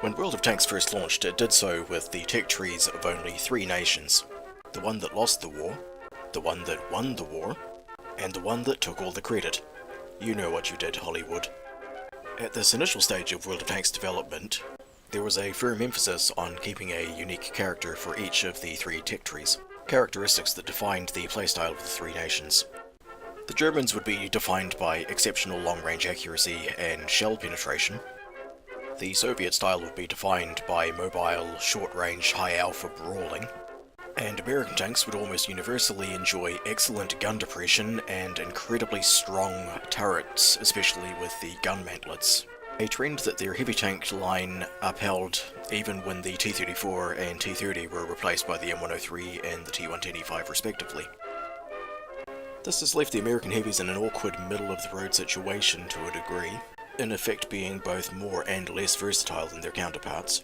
When World of Tanks first launched, it did so with the tech trees of only 3 nations. The one that lost the war, the one that won the war, and the one that took all the credit. You know what you did, Hollywood. At this initial stage of World of Tanks development, there was a firm emphasis on keeping a unique character for each of the 3 tech trees, characteristics that defined the playstyle of the 3 nations. The Germans would be defined by exceptional long-range accuracy and shell penetration. The Soviet style would be defined by mobile, short-range, high-alpha brawling. And American tanks would almost universally enjoy excellent gun depression and incredibly strong turrets, especially with the gun mantlets. A trend that their heavy tank line upheld even when the T-34 and T-30 were replaced by the M103 and the T-125 respectively. This has left the American heavies in an awkward middle-of-the-road situation to a degree, in effect being both more and less versatile than their counterparts,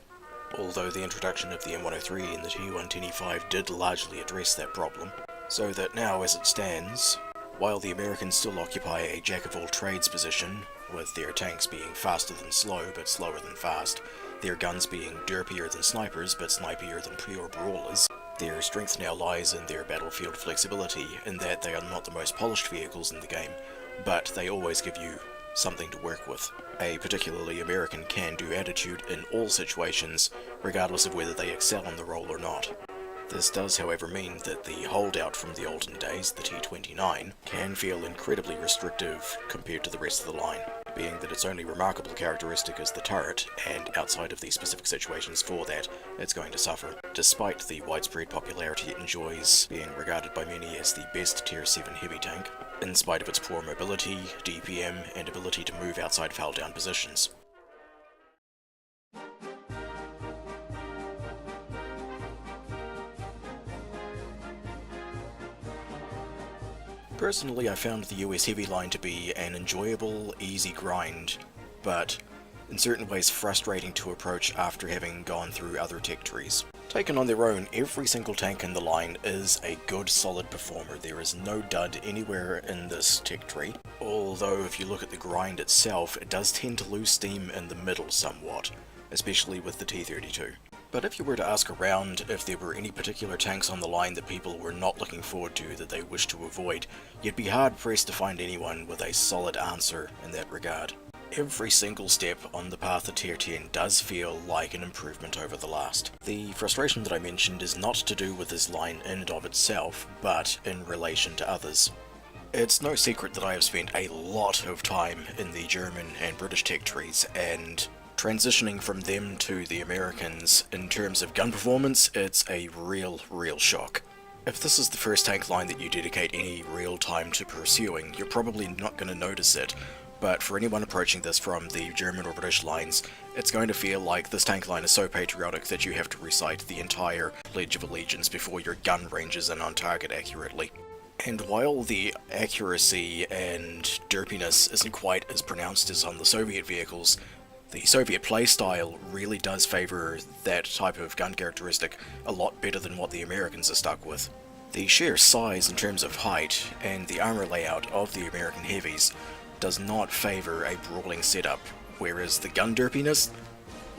although the introduction of the M103 and the T125 did largely address that problem, so that now as it stands, while the Americans still occupy a jack-of-all-trades position, with their tanks being faster than slow but slower than fast, their guns being derpier than snipers but snipier than pure brawlers, their strength now lies in their battlefield flexibility in that they are not the most polished vehicles in the game, but they always give you something to work with. A particularly American can-do attitude in all situations, regardless of whether they excel in the role or not. This does, however, mean that the holdout from the olden days, the T-29, can feel incredibly restrictive compared to the rest of the line, being that its only remarkable characteristic is the turret, and outside of the specific situations for that, it's going to suffer, despite the widespread popularity it enjoys, being regarded by many as the best Tier 7 heavy tank, in spite of its poor mobility, DPM, and ability to move outside fall-down positions. Personally, I found the US Heavy line to be an enjoyable, easy grind, but in certain ways frustrating to approach after having gone through other tech trees. Taken on their own, every single tank in the line is a good, solid performer. There is no dud anywhere in this tech tree, although if you look at the grind itself, it does tend to lose steam in the middle somewhat, especially with the T-32. But if you were to ask around if there were any particular tanks on the line that people were not looking forward to that they wished to avoid, you'd be hard-pressed to find anyone with a solid answer in that regard. Every single step on the path to Tier 10 does feel like an improvement over the last. The frustration that I mentioned is not to do with this line in and of itself, but in relation to others. It's no secret that I have spent a lot of time in the German and British tech trees, and transitioning from them to the Americans in terms of gun performance, it's a real shock. If this is the first tank line that you dedicate any real time to pursuing, you're probably not going to notice it, but for anyone approaching this from the German or British lines, it's going to feel like this tank line is so patriotic that you have to recite the entire Pledge of Allegiance before your gun ranges in on target accurately. And while the accuracy and derpiness isn't quite as pronounced as on the Soviet vehicles, the Soviet playstyle really does favour that type of gun characteristic a lot better than what the Americans are stuck with. The sheer size in terms of height and the armour layout of the American heavies does not favour a brawling setup, whereas the gun derpiness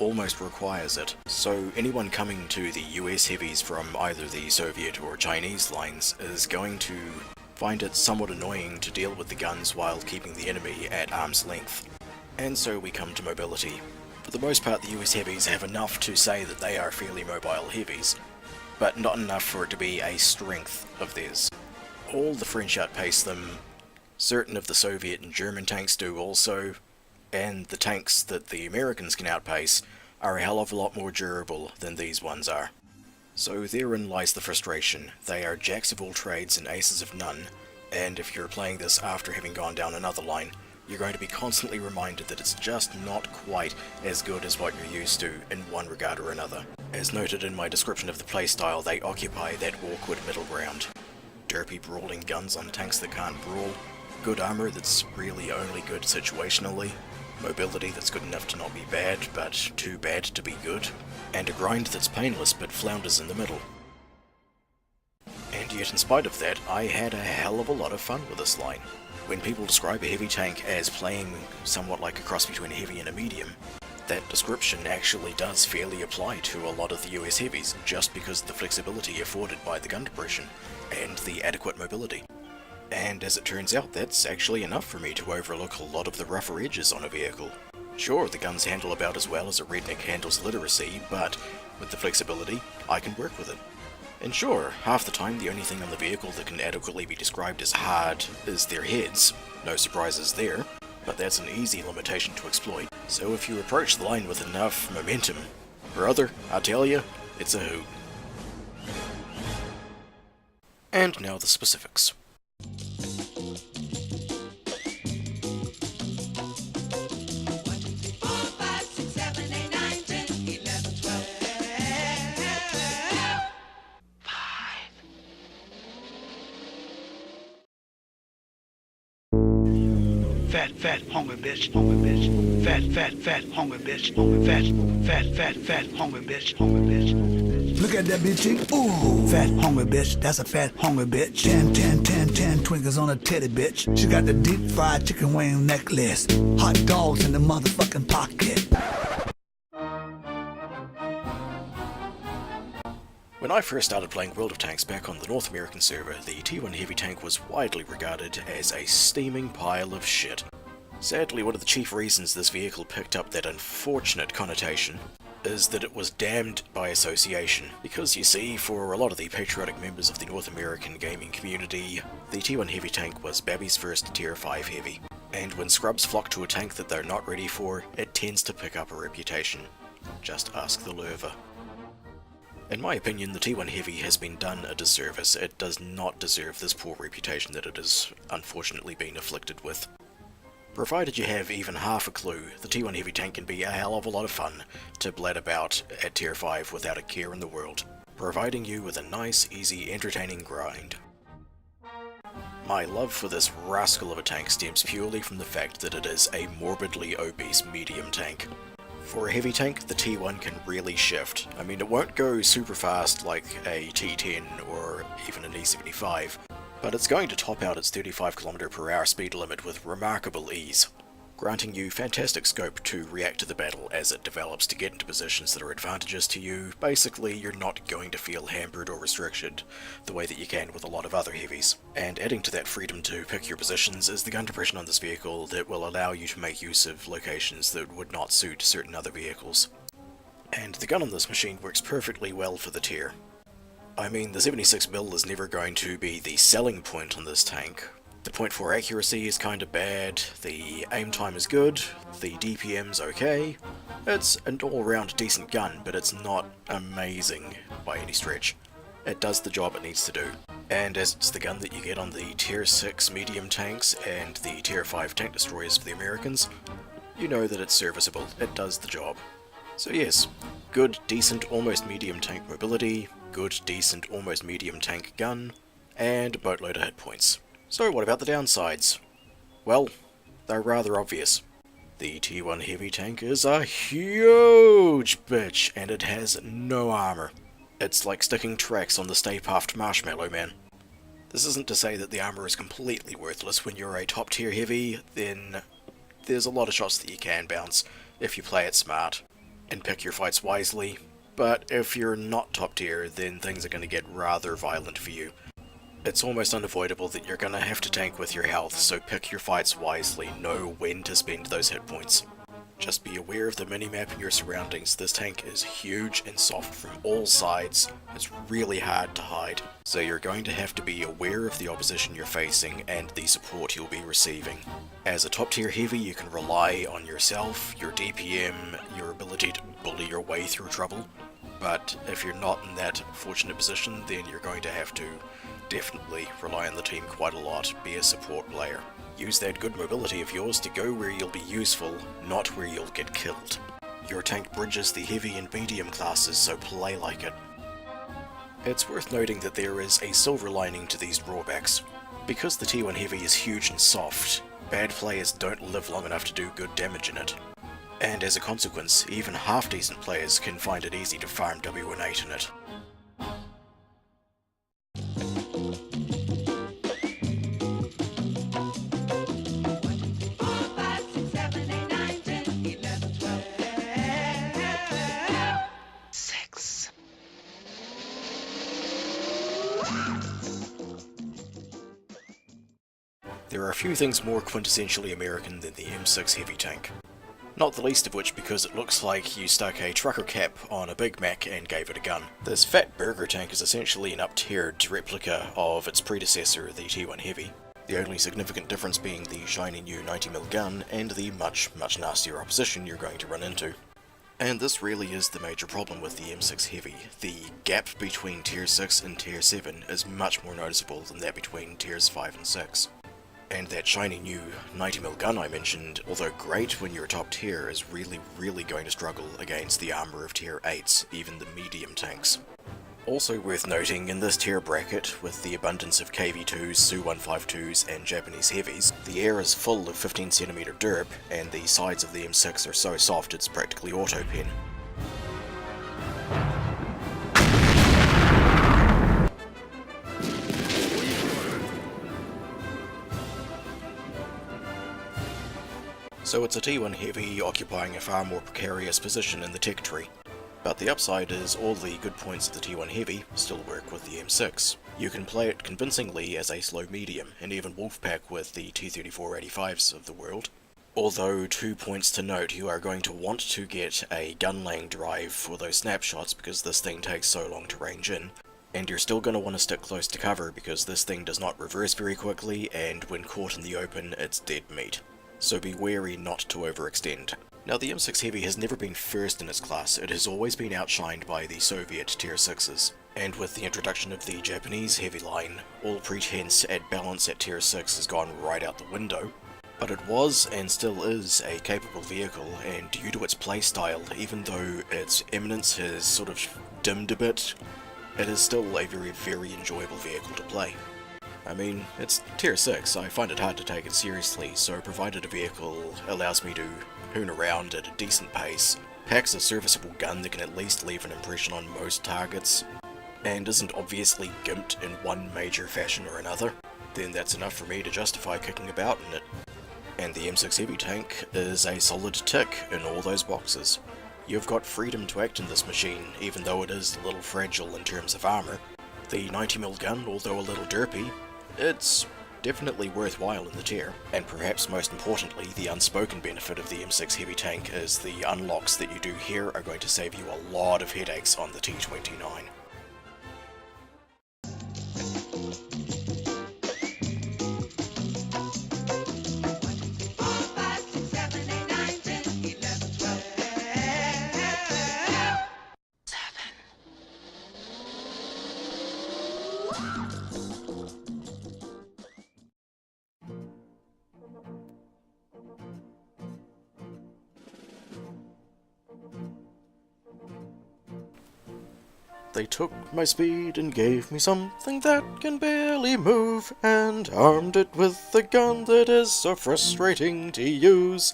almost requires it. So anyone coming to the US heavies from either the Soviet or Chinese lines is going to find it somewhat annoying to deal with the guns while keeping the enemy at arm's length. And so we come to mobility. For the most part, the US heavies have enough to say that they are fairly mobile heavies, but not enough for it to be a strength of theirs. All the French outpace them, certain of the Soviet and German tanks do also, and the tanks that the Americans can outpace are a hell of a lot more durable than these ones are. So therein lies the frustration. They are jacks of all trades and aces of none, and if you're playing this after having gone down another line, you're going to be constantly reminded that it's just not quite as good as what you're used to in one regard or another. As noted in my description of the playstyle, they occupy that awkward middle ground. Derpy brawling guns on tanks that can't brawl, good armour that's really only good situationally, mobility that's good enough to not be bad, but too bad to be good, and a grind that's painless but flounders in the middle. And yet in spite of that, I had a hell of a lot of fun with this line. When people describe a heavy tank as playing somewhat like a cross between a heavy and a medium, that description actually does fairly apply to a lot of the US heavies, just because of the flexibility afforded by the gun depression and the adequate mobility. And as it turns out, that's actually enough for me to overlook a lot of the rougher edges on a vehicle. Sure, the guns handle about as well as a redneck handles literacy, but with the flexibility, I can work with it. And sure, half the time the only thing on the vehicle that can adequately be described as hard is their heads. No surprises there, but that's an easy limitation to exploit. So if you approach the line with enough momentum, brother, I tell you, it's a hoot. And now the specifics. Fat, hungry bitch, hungry bitch. Fat, hungry bitch, hungry fat, hungry bitch, hungry bitch. Look at that bitch, ooh, fat, hungry bitch, that's a fat, hungry bitch. 10 twinkles on a titty bitch. She got the deep fried chicken wing necklace. Hot dogs in the motherfucking pocket. When I first started playing World of Tanks back on the North American server, the T1 heavy tank was widely regarded as a steaming pile of shit. Sadly, one of the chief reasons this vehicle picked up that unfortunate connotation is that it was damned by association. Because you see, for a lot of the patriotic members of the North American gaming community, the T1 heavy tank was Babby's first Tier 5 heavy. And when scrubs flock to a tank that they're not ready for, it tends to pick up a reputation. Just ask the Lurva. In my opinion, the T1 Heavy has been done a disservice. It does not deserve this poor reputation that it has unfortunately been afflicted with. Provided you have even half a clue, the T1 Heavy tank can be a hell of a lot of fun to bled about at Tier 5 without a care in the world, providing you with a nice, easy, entertaining grind. My love for this rascal of a tank stems purely from the fact that it is a morbidly obese medium tank. For a heavy tank, the T1 can really shift. I mean, it won't go super fast like a T10 or even an E75, but it's going to top out its 35km/h speed limit with remarkable ease, granting you fantastic scope to react to the battle as it develops to get into positions that are advantageous to you. Basically, you're not going to feel hampered or restricted the way that you can with a lot of other heavies. And adding to that freedom to pick your positions is the gun depression on this vehicle that will allow you to make use of locations that would not suit certain other vehicles. And the gun on this machine works perfectly well for the tier. I mean, the 76mm is never going to be the selling point on this tank. The .4 accuracy is kinda bad, the aim time is good, the DPM's okay. It's an all-round decent gun, but it's not amazing by any stretch. It does the job it needs to do. And as it's the gun that you get on the Tier 6 medium tanks and the Tier 5 tank destroyers for the Americans, you know that it's serviceable, it does the job. So yes, good, decent, almost medium tank mobility, good, decent, almost medium tank gun, and a boatload of hit points. So what about the downsides? Well, they're rather obvious. The T1 heavy tank is a huge bitch, and it has no armor. It's like sticking tracks on the Stay Puft Marshmallow Man. This isn't to say that the armor is completely worthless. When you're a top tier heavy, then there's a lot of shots that you can bounce if you play it smart and pick your fights wisely. But if you're not top tier, then things are going to get rather violent for you. It's almost unavoidable that you're going to have to tank with your health, so pick your fights wisely, know when to spend those hit points. Just be aware of the minimap and your surroundings. This tank is huge and soft from all sides. It's really hard to hide. So you're going to have to be aware of the opposition you're facing and the support you'll be receiving. As a top tier heavy, you can rely on yourself, your DPM, your ability to bully your way through trouble. But if you're not in that fortunate position, then you're going to have to definitely rely on the team quite a lot, be a support player. Use that good mobility of yours to go where you'll be useful, not where you'll get killed. Your tank bridges the heavy and medium classes, so play like it. It's worth noting that there is a silver lining to these drawbacks. Because the T1 Heavy is huge and soft, bad players don't live long enough to do good damage in it. And as a consequence, even half-decent players can find it easy to farm W18 in it. There are a few things more quintessentially American than the M6 heavy tank. Not the least of which because it looks like you stuck a trucker cap on a Big Mac and gave it a gun. This fat burger tank is essentially an up-tiered replica of its predecessor, the T1 Heavy. The only significant difference being the shiny new 90mm gun and the much nastier opposition you're going to run into. And this really is the major problem with the M6 Heavy. The gap between Tier 6 and Tier 7 is much more noticeable than that between Tiers 5 and 6. And that shiny new 90mm gun I mentioned, although great when you're top tier, is really going to struggle against the armor of Tier 8s, even the medium tanks. Also worth noting, in this tier bracket, with the abundance of KV2s, Su-152s and Japanese heavies, the air is full of 15cm derp, and the sides of the M6 are so soft it's practically auto-pen. So it's a T1 Heavy occupying a far more precarious position in the tech tree. But the upside is all the good points of the T1 Heavy still work with the M6. You can play it convincingly as a slow medium, and even Wolfpack with the T-34-85s of the world. Although 2 points to note, you are going to want to get a gun-laying drive for those snapshots because this thing takes so long to range in. And you're still going to want to stick close to cover because this thing does not reverse very quickly, and when caught in the open, it's dead meat. So be wary not to overextend. Now the M6 Heavy has never been first in its class, it has always been outshined by the Soviet Tier 6s. And with the introduction of the Japanese heavy line, all pretense at balance at Tier 6 has gone right out the window. But it was, and still is, a capable vehicle, and due to its playstyle, even though its eminence has sort of dimmed a bit, it is still a very enjoyable vehicle to play. I mean, it's Tier 6, I find it hard to take it seriously, so provided a vehicle allows me to hoon around at a decent pace, packs a serviceable gun that can at least leave an impression on most targets, and isn't obviously gimped in one major fashion or another, then that's enough for me to justify kicking about in it. And the M6 Heavy tank is a solid tick in all those boxes. You've got freedom to act in this machine, even though it is a little fragile in terms of armor. The 90mm gun, although a little derpy, it's definitely worthwhile in the tier, and perhaps most importantly, the unspoken benefit of the M6 Heavy tank is the unlocks that you do here are going to save you a lot of headaches on the T29. They took my speed and gave me something that can barely move, and armed it with a gun that is so frustrating to use.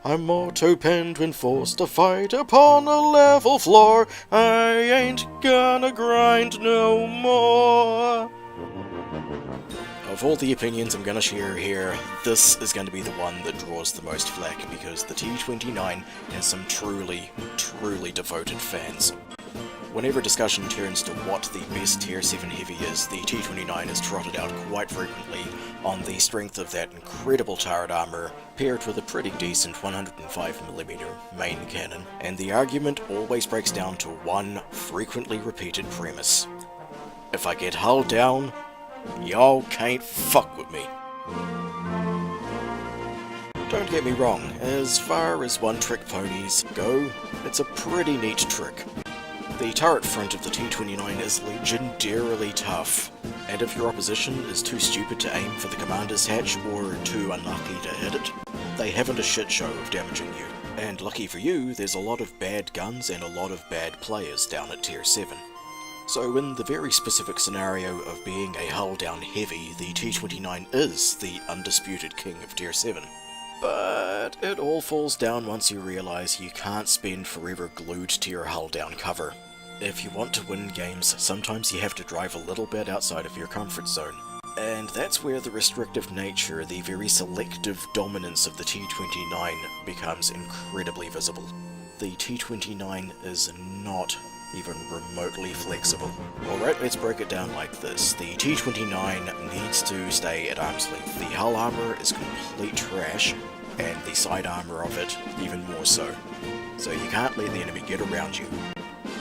I'm auto-penned when forced to fight upon a level floor. I ain't gonna grind no more. Of all the opinions I'm gonna share here, this is going to be the one that draws the most flack because the T29 has some truly devoted fans. Whenever discussion turns to what the best Tier 7 Heavy is, the T29 is trotted out quite frequently on the strength of that incredible turret armor, paired with a pretty decent 105mm main cannon, and the argument always breaks down to one frequently repeated premise. If I get hull down, y'all can't fuck with me. Don't get me wrong, as far as one-trick ponies go, it's a pretty neat trick. The turret front of the T29 is legendarily tough, and if your opposition is too stupid to aim for the commander's hatch or too unlucky to hit it, they haven't a shit show of damaging you. And lucky for you, there's a lot of bad guns and a lot of bad players down at Tier 7. So in the very specific scenario of being a hull-down heavy, the T29 is the undisputed king of Tier 7. But it all falls down once you realise you can't spend forever glued to your hull-down cover. If you want to win games, sometimes you have to drive a little bit outside of your comfort zone. And that's where the restrictive nature, the very selective dominance of the T29 becomes incredibly visible. The T29 is not even remotely flexible. Alright, let's break it down like this. The T-29 needs to stay at arm's length. The hull armor is complete trash, and the side armor of it even more so. So you can't let the enemy get around you.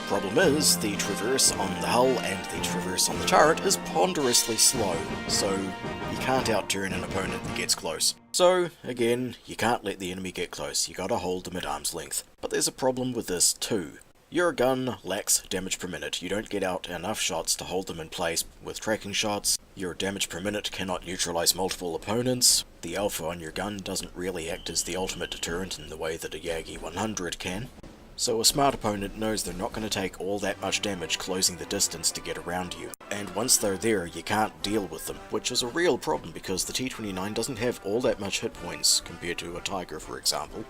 Problem is, the traverse on the hull and the traverse on the turret is ponderously slow, so you can't outturn an opponent that gets close. So, again, you can't let the enemy get close, you gotta hold them at arm's length. But there's a problem with this too. Your gun lacks damage per minute. You don't get out enough shots to hold them in place with tracking shots. Your damage per minute cannot neutralize multiple opponents. The alpha on your gun doesn't really act as the ultimate deterrent in the way that a Yagi 100 can. So a smart opponent knows they're not going to take all that much damage closing the distance to get around you. And once they're there, you can't deal with them, which is a real problem because the T-29 doesn't have all that much hit points compared to a Tiger, for example.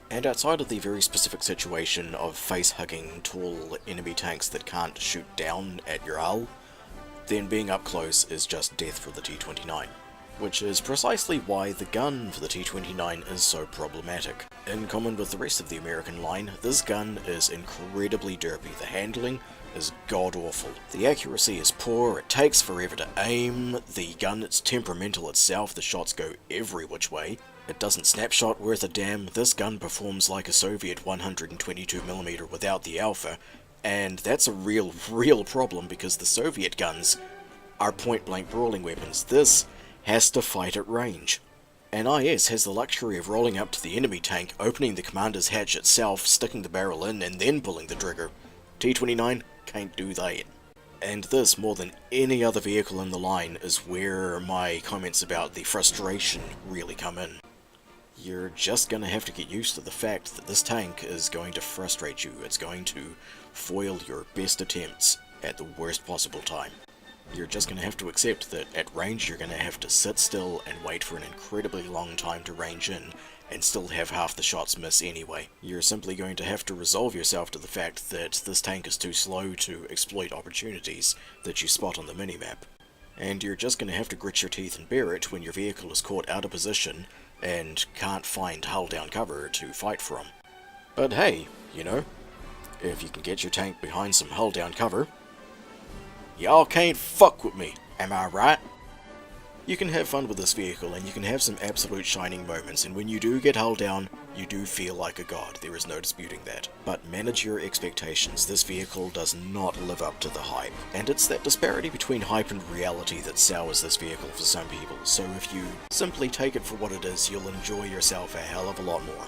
And outside of the very specific situation of face-hugging tall enemy tanks that can't shoot down at your hull, then being up close is just death for the T-29. Which is precisely why the gun for the T-29 is so problematic. In common with the rest of the American line, this gun is incredibly derpy. The handling is god-awful. The accuracy is poor, it takes forever to aim, the gun is temperamental itself, the shots go every which way. It doesn't snapshot worth a damn. This gun performs like a Soviet 122mm without the alpha, and that's a real problem because the Soviet guns are point-blank brawling weapons. This has to fight at range. And IS has the luxury of rolling up to the enemy tank, opening the commander's hatch itself, sticking the barrel in, and then pulling the trigger. T-29 can't do that. And this, more than any other vehicle in the line, is where my comments about the frustration really come in. You're just going to have to get used to the fact that this tank is going to frustrate you. It's going to foil your best attempts at the worst possible time. You're just going to have to accept that at range you're going to have to sit still and wait for an incredibly long time to range in, and still have half the shots miss anyway. You're simply going to have to resolve yourself to the fact that this tank is too slow to exploit opportunities that you spot on the minimap. And you're just going to have to grit your teeth and bear it when your vehicle is caught out of position and can't find hull down cover to fight from. But hey, you know, if you can get your tank behind some hull down cover, y'all can't fuck with me, am I right? You can have fun with this vehicle and you can have some absolute shining moments, and when you do get hull down, you do feel like a god, there is no disputing that. But manage your expectations, this vehicle does not live up to the hype. And it's that disparity between hype and reality that sours this vehicle for some people, so if you simply take it for what it is, you'll enjoy yourself a hell of a lot more.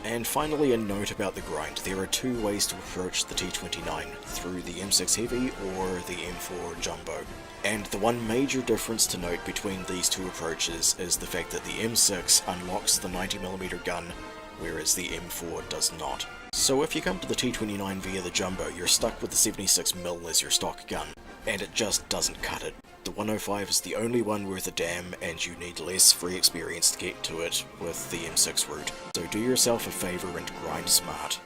And finally, a note about the grind. There are two ways to approach the T-29, through the M6 Heavy or the M4 Jumbo. And the one major difference to note between these two approaches is the fact that the M6 unlocks the 90mm gun, whereas the M4 does not. So if you come to the T-29 via the Jumbo, you're stuck with the 76mm as your stock gun, and it just doesn't cut it. The 105 is the only one worth a damn, and you need less free experience to get to it with the M6 route. So do yourself a favor and grind smart.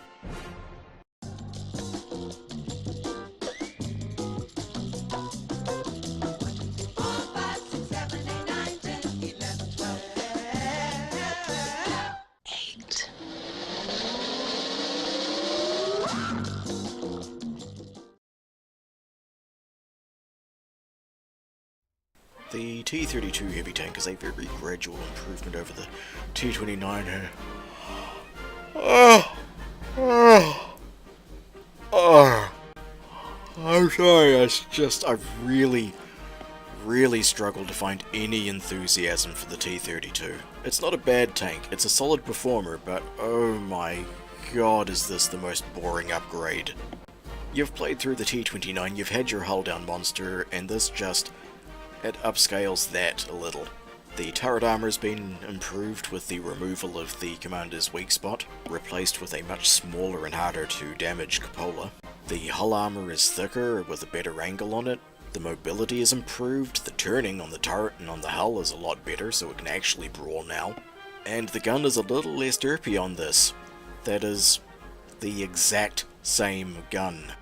The T-32 heavy tank is a very gradual improvement over the T-29. I'm sorry, it's just, I've really struggled to find any enthusiasm for the T-32. It's not a bad tank, it's a solid performer, but oh my god, is this the most boring upgrade. You've played through the T-29, you've had your hull down monster, and this just, it upscales that a little. The turret armor has been improved with the removal of the commander's weak spot, replaced with a much smaller and harder to damage cupola. The hull armor is thicker with a better angle on it. The mobility is improved, the turning on the turret and on the hull is a lot better so it can actually brawl now. And the gun is a little less derpy on this. That is the exact same gun.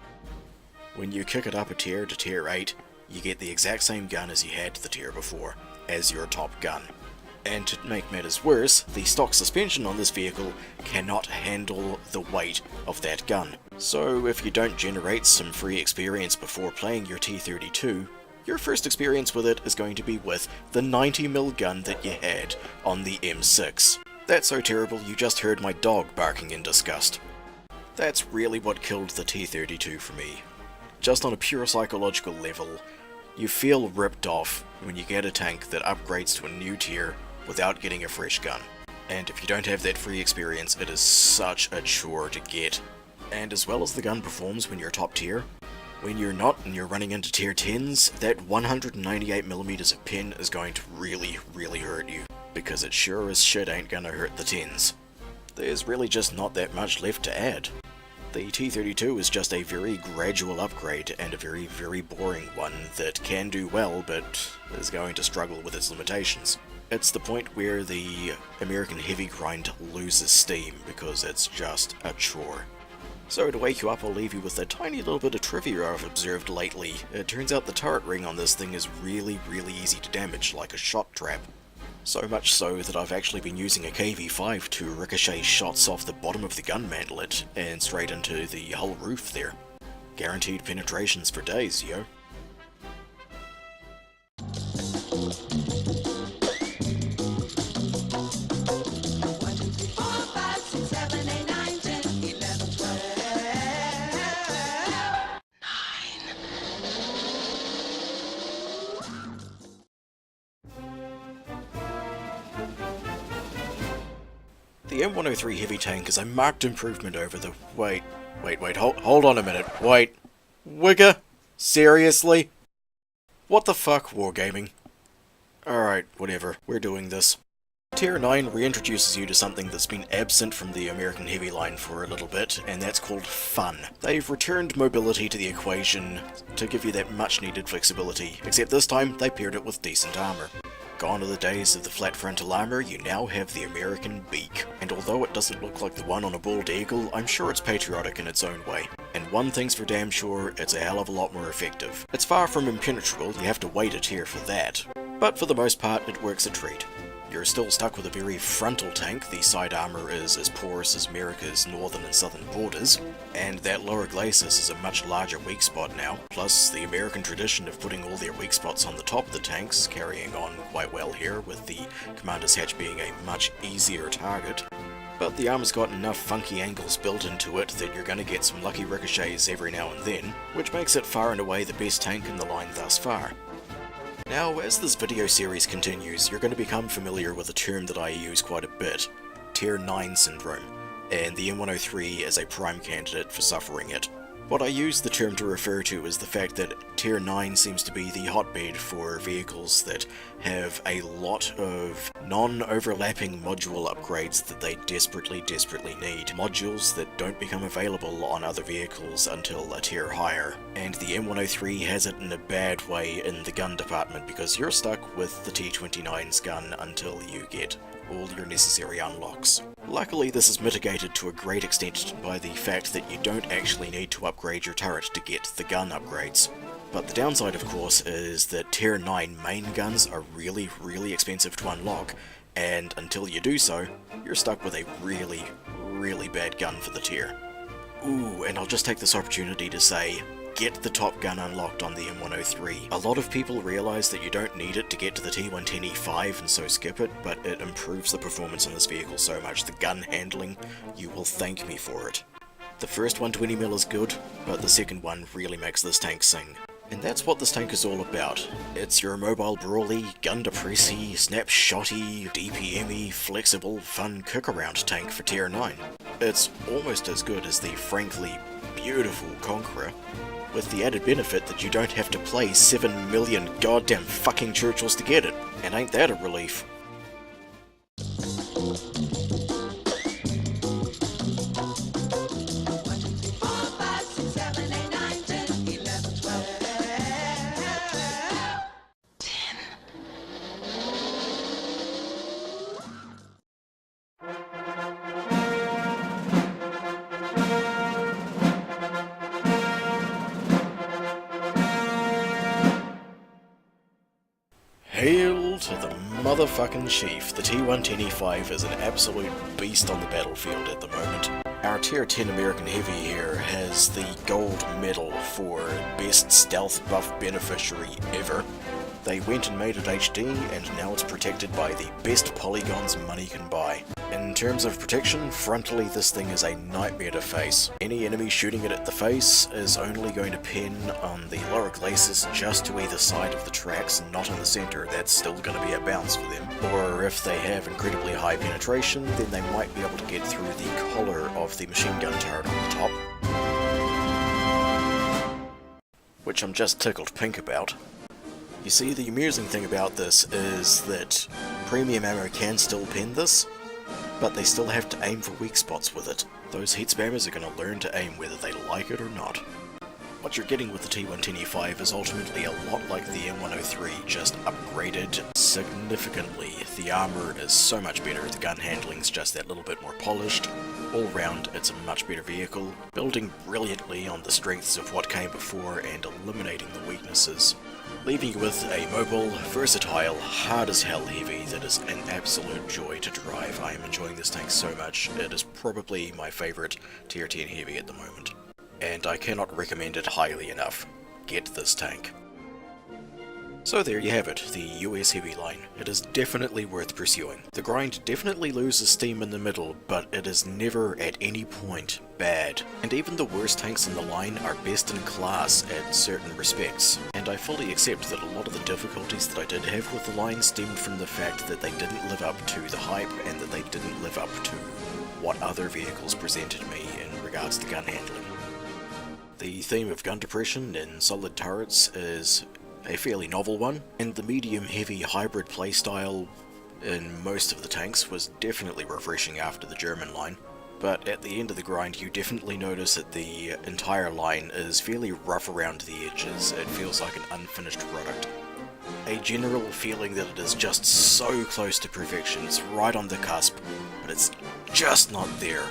When you kick it up a tier to tier 8, you get the exact same gun as you had the tier before, as your top gun. And to make matters worse, the stock suspension on this vehicle cannot handle the weight of that gun. So if you don't generate some free experience before playing your T-32, your first experience with it is going to be with the 90mm gun that you had on the M6. That's so terrible you just heard my dog barking in disgust. That's really what killed the T-32 for me. Just on a pure psychological level, you feel ripped off when you get a tank that upgrades to a new tier without getting a fresh gun. And if you don't have that free experience, it is such a chore to get. And as well as the gun performs when you're top tier, when you're not and you're running into tier 10s, that 198mm of pen is going to really hurt you, because it sure as shit ain't gonna hurt the 10s. There's really just not that much left to add. The T-32 is just a very gradual upgrade and a very boring one that can do well but is going to struggle with its limitations. It's the point where the American heavy grind loses steam because it's just a chore. So to wake you up, I'll leave you with a tiny little bit of trivia I've observed lately. It turns out the turret ring on this thing is really easy to damage, like a shot trap. So much so that I've actually been using a KV-5 to ricochet shots off the bottom of the gun mantlet and straight into the whole roof there. Guaranteed penetrations for days, yo. The M103 heavy tank is a marked improvement over the... Wait, hold on a minute, wait. Wigger? Seriously? What the fuck, Wargaming? Alright, whatever, we're doing this. Tier 9 reintroduces you to something that's been absent from the American heavy line for a little bit, and that's called fun. They've returned mobility to the equation to give you that much needed flexibility, except this time they paired it with decent armor. Gone are the days of the flat frontal armor, you now have the American beak. And although it doesn't look like the one on a bald eagle, I'm sure it's patriotic in its own way. And one thing's for damn sure, it's a hell of a lot more effective. It's far from impenetrable, you have to wait a tier for that. But for the most part, it works a treat. You're still stuck with a very frontal tank, the side armor is as porous as America's northern and southern borders, and that lower glacis is a much larger weak spot now, plus the American tradition of putting all their weak spots on the top of the tanks, carrying on quite well here, with the commander's hatch being a much easier target. But the armor's got enough funky angles built into it that you're gonna get some lucky ricochets every now and then, which makes it far and away the best tank in the line thus far. Now, as this video series continues, you're going to become familiar with a term that I use quite a bit, Tier 9 syndrome, and the M103 is a prime candidate for suffering it. What I use the term to refer to is the fact that Tier 9 seems to be the hotbed for vehicles that have a lot of non-overlapping module upgrades that they desperately need. Modules that don't become available on other vehicles until a tier higher. And the M103 has it in a bad way in the gun department because you're stuck with the T29's gun until you get all your necessary unlocks. Luckily, this is mitigated to a great extent by the fact that you don't actually need to upgrade your turret to get the gun upgrades. But the downside, of course, is that Tier 9 main guns are really expensive to unlock, and until you do so, you're stuck with a really bad gun for the tier. Ooh, and I'll just take this opportunity to say, get the top gun unlocked on the M103. A lot of people realise that you don't need it to get to the T110E5 and so skip it, but it improves the performance on this vehicle so much. The gun handling, you will thank me for it. The first 120mm is good, but the second one really makes this tank sing. And that's what this tank is all about. It's your mobile brawly, gun depressy, snapshotty, DPM-y, flexible, fun kick-around tank for Tier 9. It's almost as good as the frankly beautiful Conqueror, with the added benefit that you don't have to play 7 million goddamn fucking Churchills to get it. And ain't that a relief? Hail to the motherfucking chief, the T-110E5 is an absolute beast on the battlefield at the moment. Our Tier 10 American Heavy here has the gold medal for best stealth buff beneficiary ever. They went and made it HD, and now it's protected by the best polygons money can buy. In terms of protection, frontally this thing is a nightmare to face. Any enemy shooting it at the face is only going to pin on the lower glacis just to either side of the tracks, not in the center. That's still going to be a bounce for them. Or if they have incredibly high penetration, then they might be able to get through the collar of the machine gun turret on the top, which I'm just tickled pink about. You see, the amusing thing about this is that premium ammo can still pin this, but they still have to aim for weak spots with it. Those heat spammers are going to learn to aim whether they like it or not. What you're getting with the T-110E5 is ultimately a lot like the M103, just upgraded significantly. The armor is so much better, the gun handling's just that little bit more polished. All round, it's a much better vehicle, building brilliantly on the strengths of what came before and eliminating the weaknesses, leaving you with a mobile, versatile, hard as hell heavy that is an absolute joy to drive. I am enjoying this tank so much. It is probably my favourite Tier 10 heavy at the moment, and I cannot recommend it highly enough. Get this tank. So there you have it, the US Heavy line. It is definitely worth pursuing. The grind definitely loses steam in the middle, but it is never at any point bad. And even the worst tanks in the line are best in class at certain respects. And I fully accept that a lot of the difficulties that I did have with the line stemmed from the fact that they didn't live up to the hype and that they didn't live up to what other vehicles presented me in regards to gun handling. The theme of gun depression in solid turrets is a fairly novel one, and the medium-heavy hybrid playstyle in most of the tanks was definitely refreshing after the German line. But at the end of the grind, you definitely notice that the entire line is fairly rough around the edges. It feels like an unfinished product. A general feeling that it is just so close to perfection. It's right on the cusp, but it's just not there.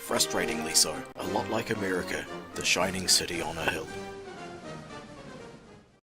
Frustratingly so. A lot like America, the shining city on a hill.